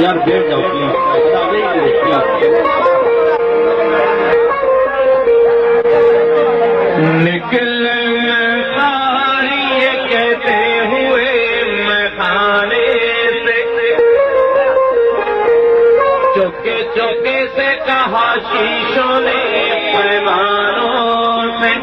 यार बैठ जाओ प्लीज। निकल कहते हुए मैं खाने से चौके चौके से कहा शीशों ने पैमानों से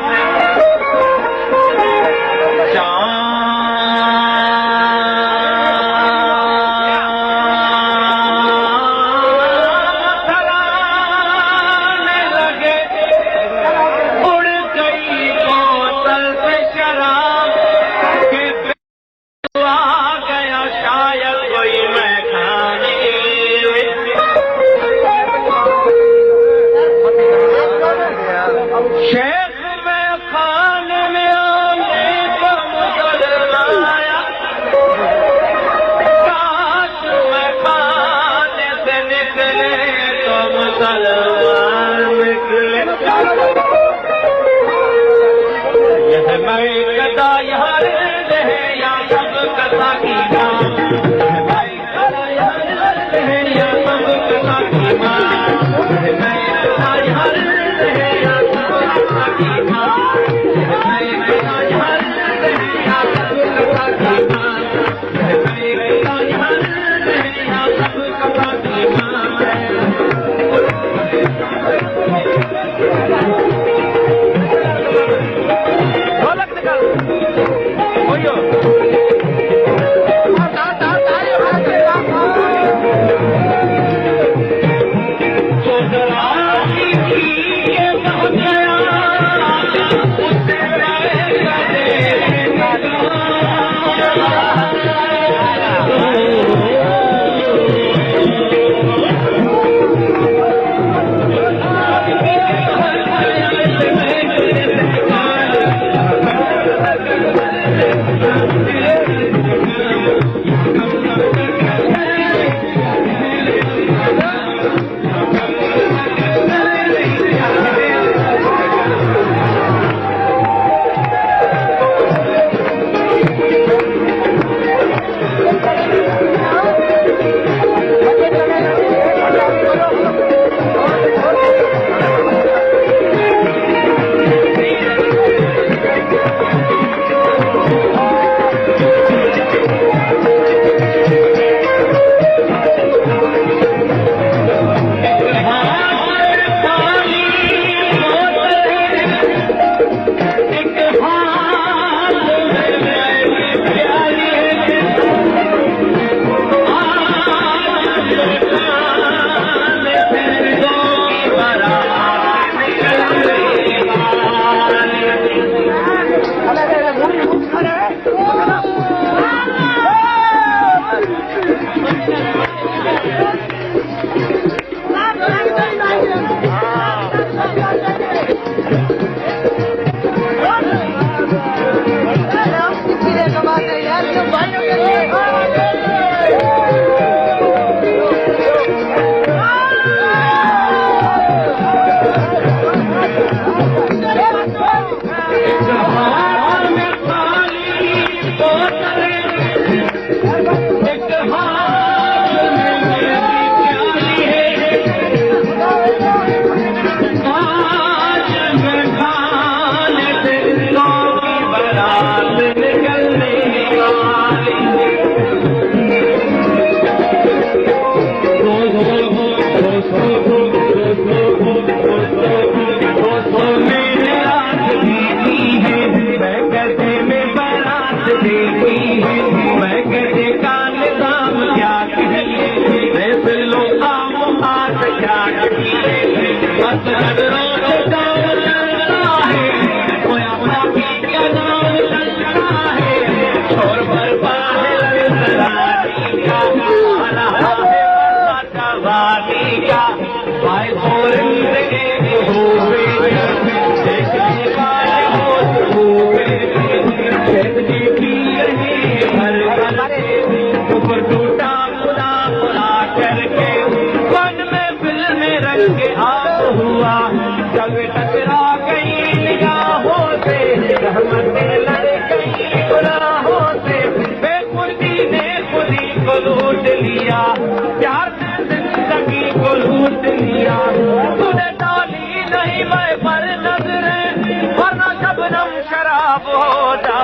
अब हो जा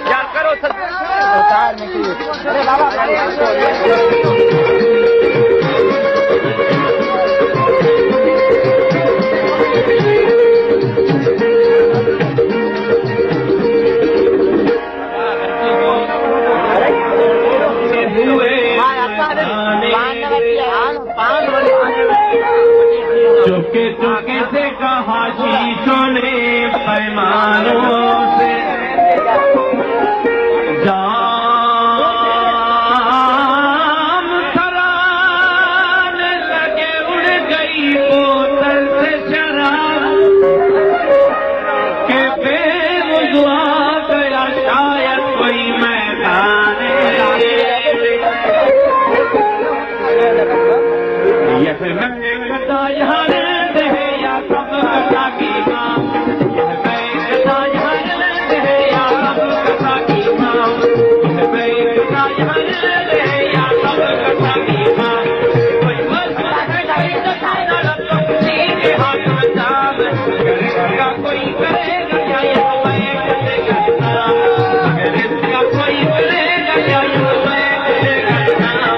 क्या करो सर अरे बाबा चुपके चुपके से कहा शीशों ने पैमानों से जाम सराने लगे उड़ गई बोतल से शराब के बेरुआ गया शायद कोई मैदाने ये फिर मैं कथा यहाँ रहते हैं या सब कथा की माँ यह मैं कथा यहाँ रहते हैं या सब कथा की माँ यह मैं कथा यहाँ रहते हैं या सब कथा की माँ कोई बस के हाथ में चाल करेगा कोई करेगा क्या यह मैं कैसे करता अगर इसका कोई करेगा क्या यह मैं कैसे करता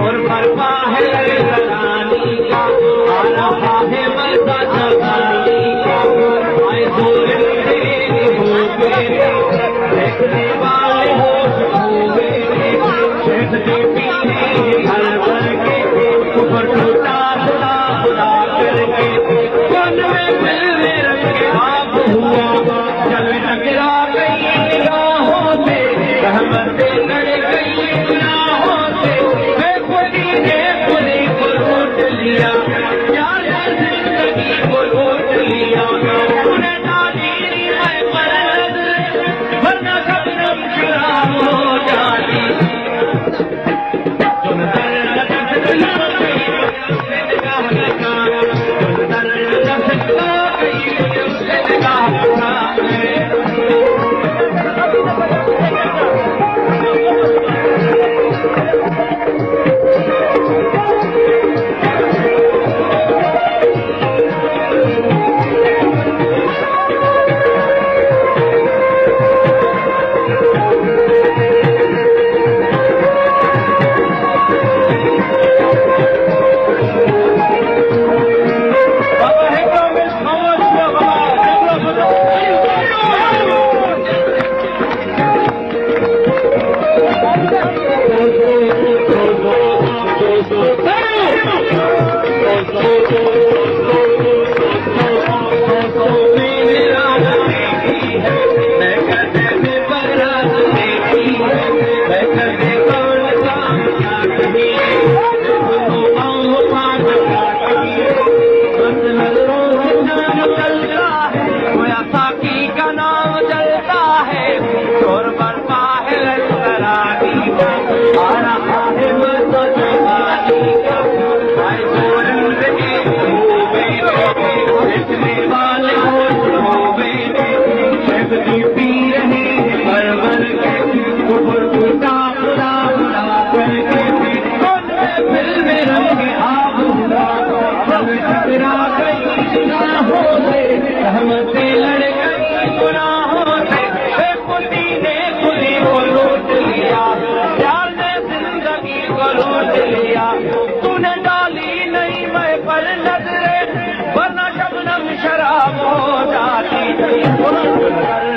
और बरपा है है शोर बरपा है लश्करानी का, आ रहा है मज़ा जवानी का। आए बुलंद के डूबे देखने वाले हो डूबे, शक्ति पी रहे भर भर के कुफर कुटा बुरा बुरा करके, कौन से फिल्म रंग आबूदा जब टकरा गई गुनाहों से, रहमतें लड़ गई गुनाहों से, बेखुदी ने खुदी को लूट लिया, प्यार ने जिंदगी को लूट लिया। तूने डाली नहीं मैं पर नजरे, वरना शबनम शराब हो जाती थी।